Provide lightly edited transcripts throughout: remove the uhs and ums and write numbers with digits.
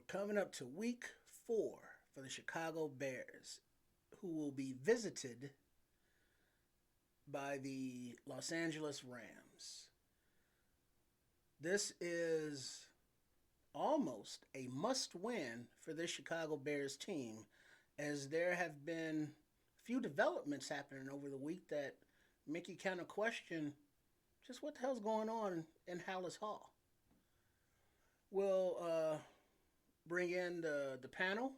Coming up to week 4 for the Chicago Bears, who will be visited by the Los Angeles Rams. This is almost a must win for this Chicago Bears team, as there have been a few developments happening over the week that make you kind of question just what the hell's going on in Hallis Hall. We'll bring in the panel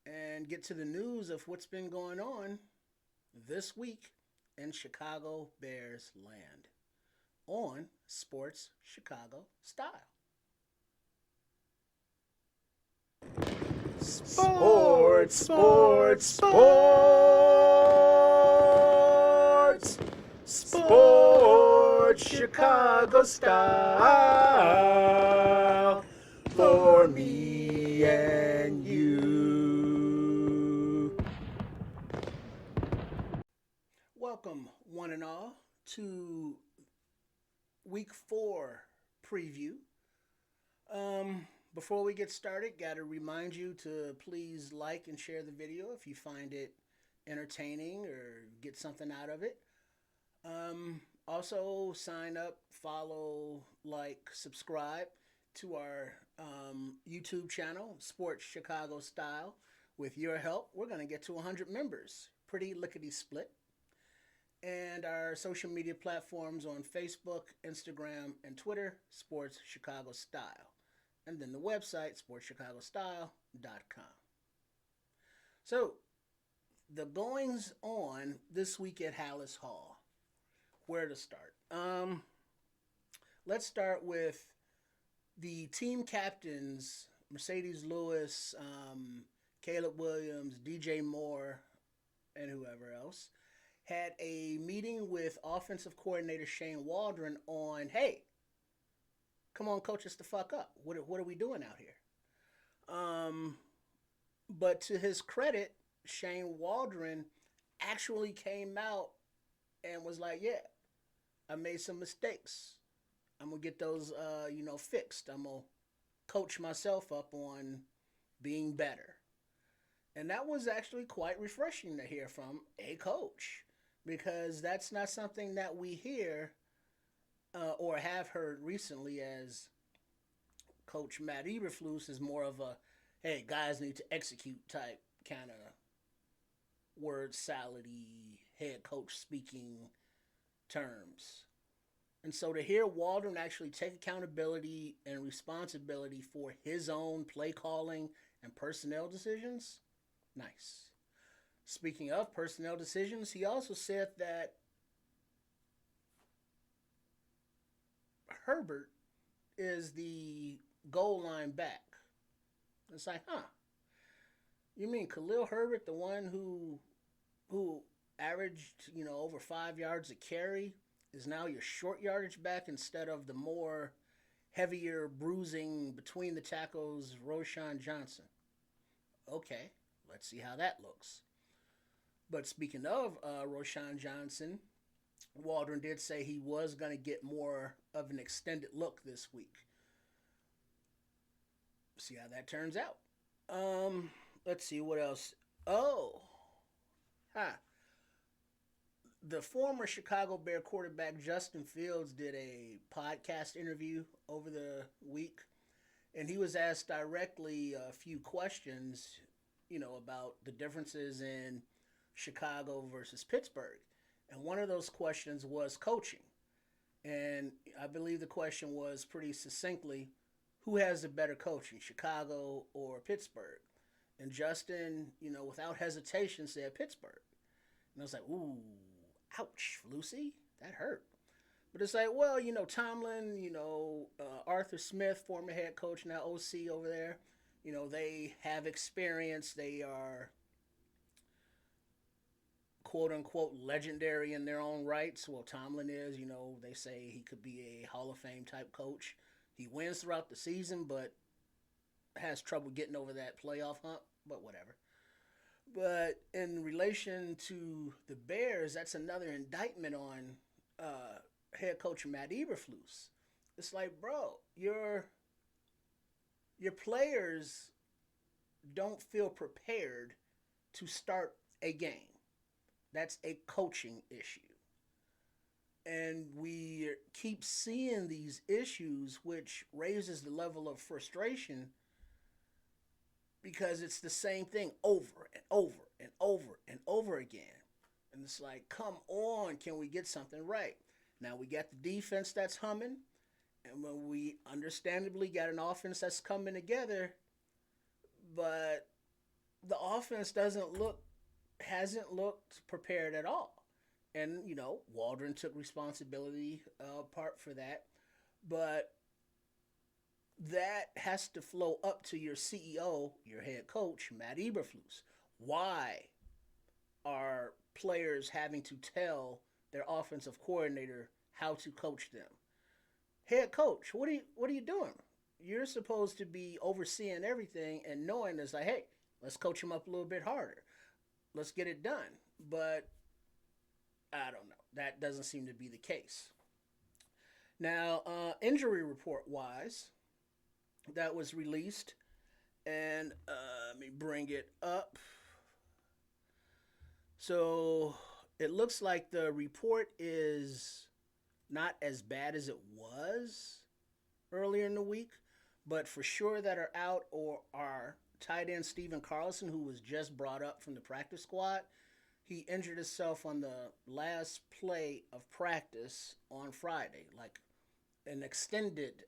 and get to the news of what's been going on this week in Chicago Bears land on Sports Chicago Style. Sports Chicago Style for me and you. Welcome, one and all, to week 4 preview. Before we get started, got to remind you to please like and share the video if you find it entertaining or get something out of it. Also, sign up, follow, like, subscribe to our YouTube channel, Sports Chicago Style. With your help, we're going to get to 100 members. Pretty lickety split. And our social media platforms on Facebook, Instagram, and Twitter, Sports Chicago Style. And then the website, sportschicagostyle.com. So, the goings on this week at Hallis Hall. Where to start? Let's start with the team captains, Mercedes Lewis, Caleb Williams, DJ Moore, and whoever else, had a meeting with offensive coordinator Shane Waldron on, hey, come on, coach us the fuck up. What are we doing out here? But to his credit, Shane Waldron actually came out and was like, yeah, I made some mistakes. I'm going to get those, fixed. I'm going to coach myself up on being better. And that was actually quite refreshing to hear from a coach, because that's not something that we hear or have heard recently, as Coach Matt Eberflus is more of a, hey, guys need to execute type kind of word salady head coach speaking terms. And so to hear Waldron actually take accountability and responsibility for his own play calling and personnel decisions, nice. Speaking of personnel decisions, he also said that Herbert is the goal line back. It's like, you mean Khalil Herbert, the one who averaged, over 5 yards a carry, is now your short yardage back instead of the more heavier bruising between the tackles, Roschon Johnson? Okay, let's see how that looks. But speaking of Roschon Johnson, Waldron did say he was going to get more of an extended look this week. See how that turns out. Let's see what else. The former Chicago Bear quarterback Justin Fields did a podcast interview over the week, and he was asked directly a few questions, about the differences in Chicago versus Pittsburgh. And one of those questions was coaching. And I believe the question was pretty succinctly, who has the better coaching, Chicago or Pittsburgh? And Justin, without hesitation said Pittsburgh. And I was like, ooh, ouch, Lucy, that hurt. But it's like, well, Tomlin, Arthur Smith, former head coach, now OC over there, they have experience. They are, quote unquote, legendary in their own rights. Well, Tomlin is, they say he could be a Hall of Fame type coach. He wins throughout the season, but has trouble getting over that playoff hump, but whatever. But in relation to the Bears, that's another indictment on head coach Matt Eberflus. It's like, bro, you're your players don't feel prepared to start a game. That's a coaching issue. And we keep seeing these issues, which raises the level of frustration because it's the same thing over and over and over and over again. And it's like, come on, can we get something right? Now we got the defense that's humming, and when we understandably got an offense that's coming together, but the offense doesn't look hasn't looked prepared at all. And Waldron took responsibility part for that, but that has to flow up to your CEO, your head coach, Matt Eberflus. Why are players having to tell their offensive coordinator how to coach them? Head coach, what are you doing? You're supposed to be overseeing everything and knowing it's like, hey, let's coach them up a little bit harder. Let's get it done. But I don't know. That doesn't seem to be the case. Now, injury report wise, that was released, and let me bring it up. So it looks like the report is not as bad as it was earlier in the week, but for sure that are out or are tight end Steven Carlson, who was just brought up from the practice squad. He injured himself on the last play of practice on Friday, like an extended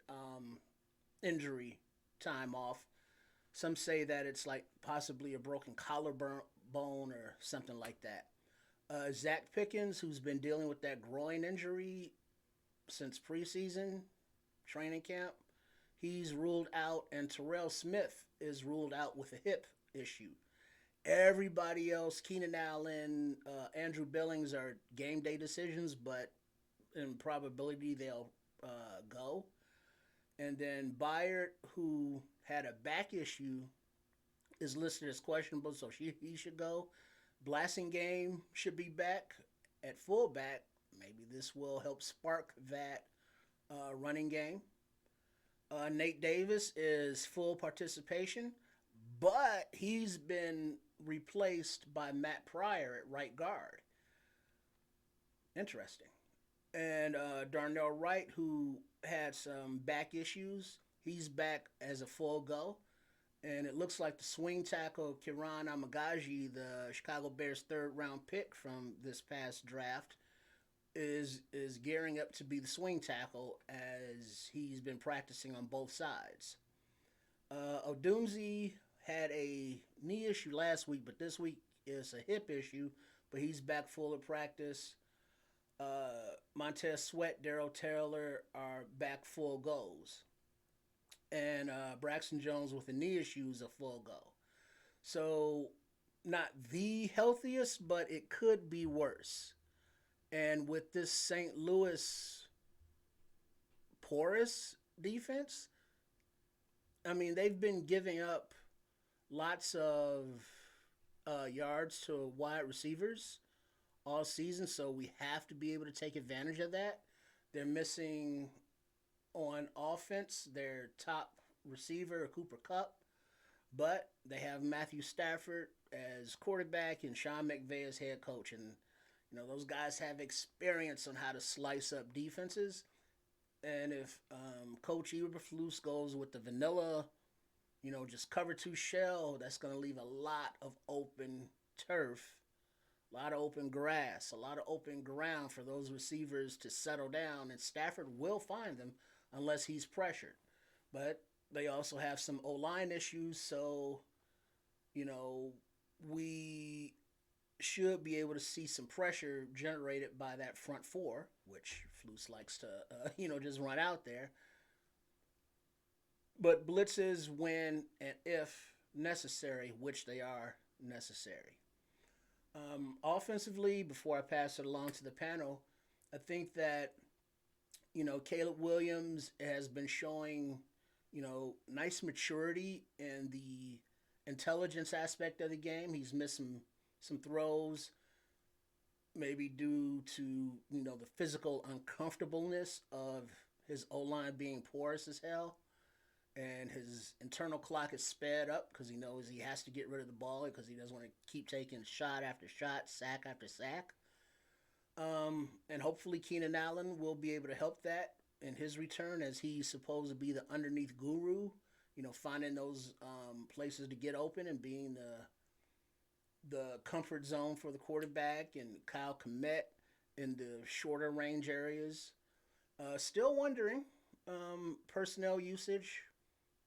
injury time off. Some say that it's like possibly a broken collarbone or something like that. Zach Pickens, who's been dealing with that groin injury since preseason training camp, he's ruled out, and Terrell Smith is ruled out with a hip issue. Everybody else, Keenan Allen, Andrew Billings, are game day decisions, but in probability they'll go. And then Byard, who had a back issue, is listed as questionable, so he should go. Blasingame should be back at fullback. Maybe this will help spark that running game. Nate Davis is full participation, but he's been replaced by Matt Pryor at right guard. Interesting. And Darnell Wright, who had some back issues, he's back as a full go. And it looks like the swing tackle, Kiran Amagaji, the Chicago Bears' third-round pick from this past draft, is gearing up to be the swing tackle as he's been practicing on both sides. Odunze had a knee issue last week, but this week is a hip issue, but he's back full of practice. Montez Sweat, Darrell Taylor are back full goals. And Braxton Jones with a knee issue is a full go. So, not the healthiest, but it could be worse. And with this St. Louis porous defense, I mean, they've been giving up lots of yards to wide receivers all season, so we have to be able to take advantage of that. They're missing on offense their top receiver, Cooper Kupp, but they have Matthew Stafford as quarterback and Sean McVay as head coach. And, those guys have experience on how to slice up defenses. And if Coach Eberflus goes with the vanilla, just cover two shell, that's going to leave a lot of open turf, a lot of open grass, a lot of open ground for those receivers to settle down. And Stafford will find them unless he's pressured. But they also have some O-line issues, so, we should be able to see some pressure generated by that front four, which Flus likes to, just run out there. But blitzes when and if necessary, which they are necessary. Offensively, before I pass it along to the panel, I think that, Caleb Williams has been showing, nice maturity in the intelligence aspect of the game. He's missed some throws, maybe due to, the physical uncomfortableness of his O-line being porous as hell. and his internal clock is sped up because he knows he has to get rid of the ball because he doesn't want to keep taking shot after shot, sack after sack. And hopefully Keenan Allen will be able to help that in his return as he's supposed to be the underneath guru, finding those places to get open and being the comfort zone for the quarterback and Kyle Kmet in the shorter range areas. Still wondering personnel usage.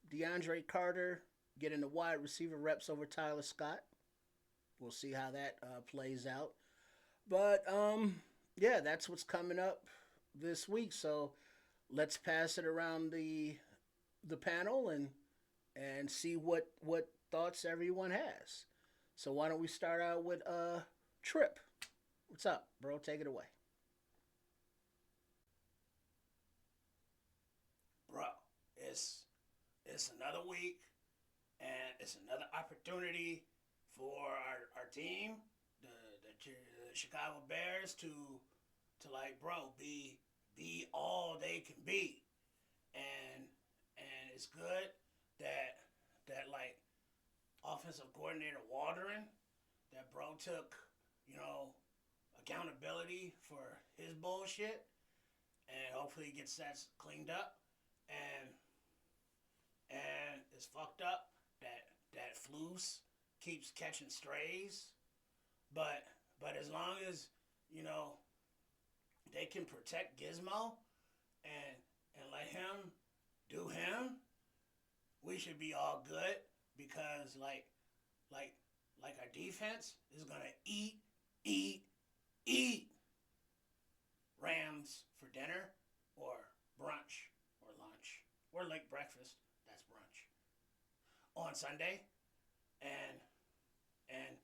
DeAndre Carter getting the wide receiver reps over Tyler Scott. We'll see how that plays out. But yeah, that's what's coming up this week. So let's pass it around the panel and see what thoughts everyone has. So why don't we start out with Trip? What's up, bro? Take it away. Bro, it's it's another week and it's another opportunity for our team, the Chicago Bears, to like, bro, be all they can be, and it's good that like offensive coordinator Waldron, that bro took, you know, accountability for his bullshit, and hopefully he gets that cleaned up, and it's fucked up that Flus keeps catching strays, but as long as, you know, they can protect Gizmo and let him do him, we should be all good, because like our defense is gonna eat Rams for dinner or brunch or lunch or late breakfast. That's brunch on Sunday, and and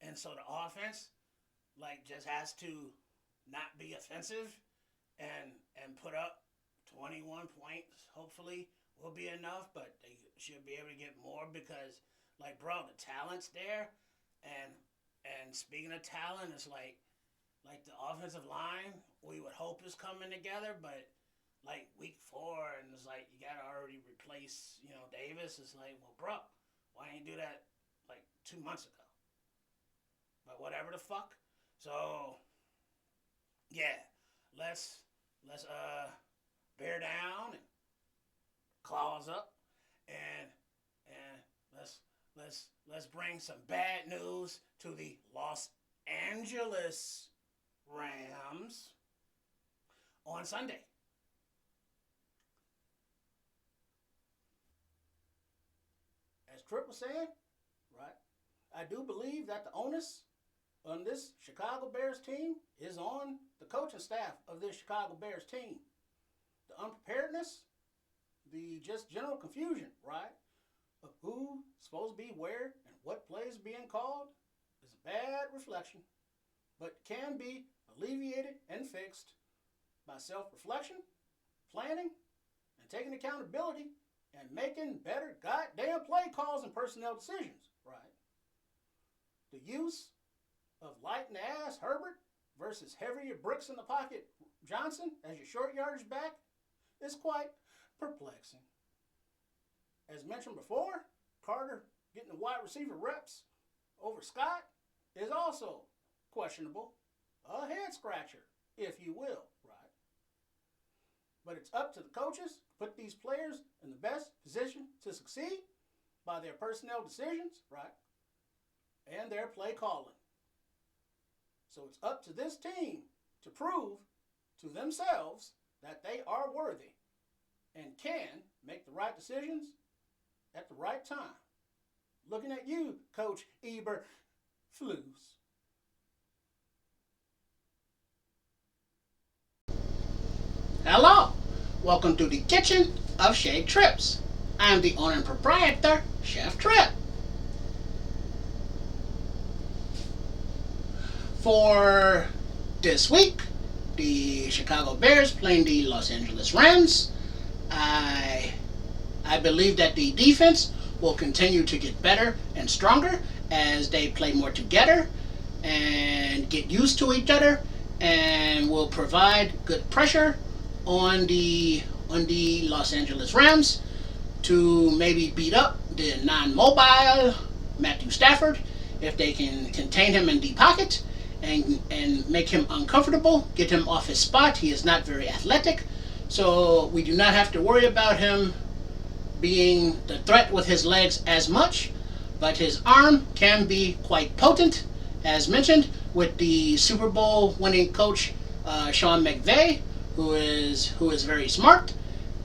and so the offense like just has to not be offensive and put up 21 points. Hopefully will be enough, but they should be able to get more because, like, bro, the talent's there, and speaking of talent, it's like the offensive line we would hope is coming together, but like week 4, and it's like you gotta already replace, you know, Davis. It's like, well, bro, why didn't you do that like 2 months ago? But whatever the fuck. So yeah, let's bear down and claws up, and let's bring some bad news to the Los Angeles Rams on Sunday. As Trip was saying, right? I do believe that the onus on this Chicago Bears team is on the coaching staff of this Chicago Bears team. The unpreparedness, the just general confusion, right, of who's supposed to be where and what plays being called is a bad reflection, but can be alleviated and fixed by self-reflection, planning, and taking accountability and making better goddamn play calls and personnel decisions, right? The use of light in the ass Herbert versus heavier bricks in the pocket Johnson as your short yardage back is quite perplexing. As mentioned before, Carter getting the wide receiver reps over Scott is also questionable. A head scratcher, if you will, right? But it's up to the coaches to put these players in the best position to succeed by their personnel decisions, right? And their play calling. So it's up to this team to prove to themselves that they are worthy and can make the right decisions at the right time. Looking at you, Coach Eber Flus. Hello, welcome to the kitchen of Shade Trips. I am the owner and proprietor, Chef Trip. For this week, the Chicago Bears playing the Los Angeles Rams. I believe that the defense will continue to get better and stronger as they play more together and get used to each other, and will provide good pressure on the Los Angeles Rams to maybe beat up the non-mobile Matthew Stafford. If they can contain him in the pocket and make him uncomfortable, get him off his spot. He is not very athletic, so we do not have to worry about him being the threat with his legs as much, but his arm can be quite potent, as mentioned, with the Super Bowl winning coach Sean McVay, who is very smart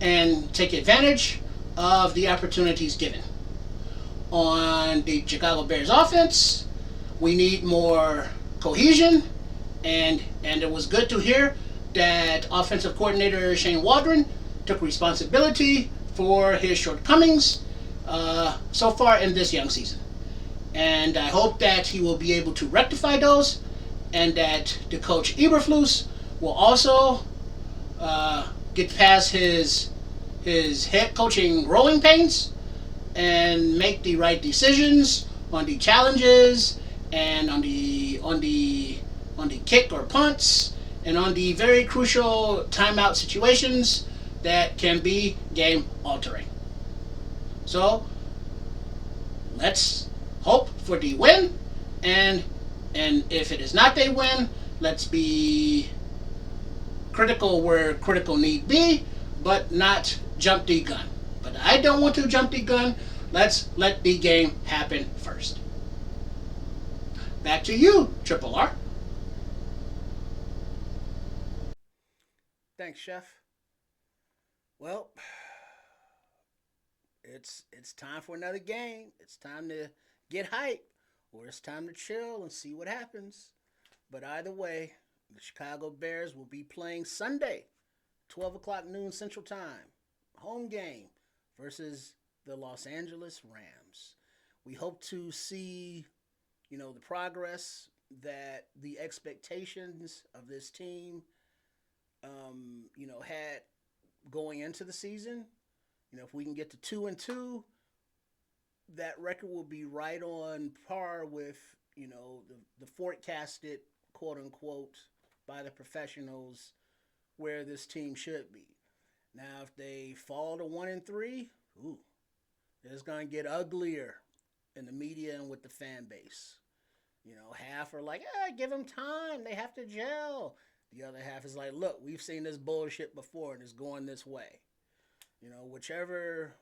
and take advantage of the opportunities given. On the Chicago Bears offense, we need more cohesion, and it was good to hear that offensive coordinator Shane Waldron took responsibility for his shortcomings so far in this young season. And I hope that he will be able to rectify those, and that the coach Eberflus will also get past his head coaching growing pains and make the right decisions on the challenges and on the kick or punts and on the very crucial timeout situations that can be game altering. So let's hope for the win, and if it is not a win, let's be critical where critical need be, but not jump the gun. But I don't want to jump the gun. Let's let the game happen first. Back to you, Triple R. Thanks, Chef. Well, it's time for another game. It's time to get hype, or it's time to chill and see what happens. But either way, the Chicago Bears will be playing Sunday, 12 o'clock noon Central Time, home game versus the Los Angeles Rams. We hope to see, the progress that the expectations of this team, had going into the season. If we can get to 2-2, that record will be right on par with, the forecasted, quote unquote, by the professionals where this team should be. Now, if they fall to 1-3, ooh, it's going to get uglier in the media and with the fan base. Half are like, give them time. They have to gel. The other half is like, look, we've seen this bullshit before and it's going this way. Whichever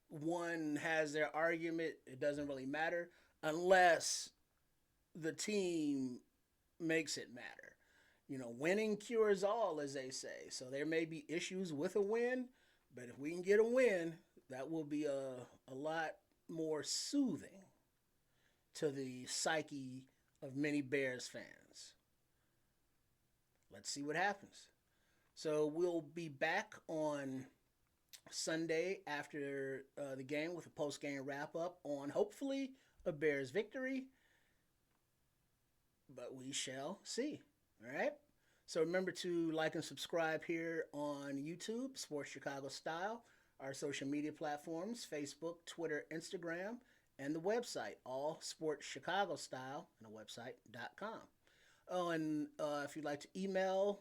one has their argument, it doesn't really matter unless the team makes it matter. Winning cures all, as they say. So there may be issues with a win, but if we can get a win, that will be a lot more soothing to the psyche of many Bears fans. Let's see what happens. So we'll be back on Sunday after the game with a post-game wrap-up on hopefully a Bears victory. But we shall see. All right? So remember to like and subscribe here on YouTube, Sports Chicago Style, our social media platforms, Facebook, Twitter, Instagram, and the website, all Sports Chicago Style, and the website.com. Oh, and if you'd like to email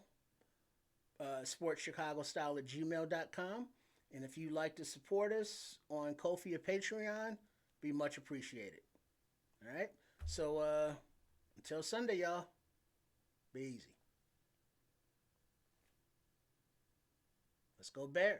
sportschicagostyle at gmail.com. And if you'd like to support us on Ko-fi or Patreon, be much appreciated. All right? So until Sunday, y'all, be easy. Let's go Bears.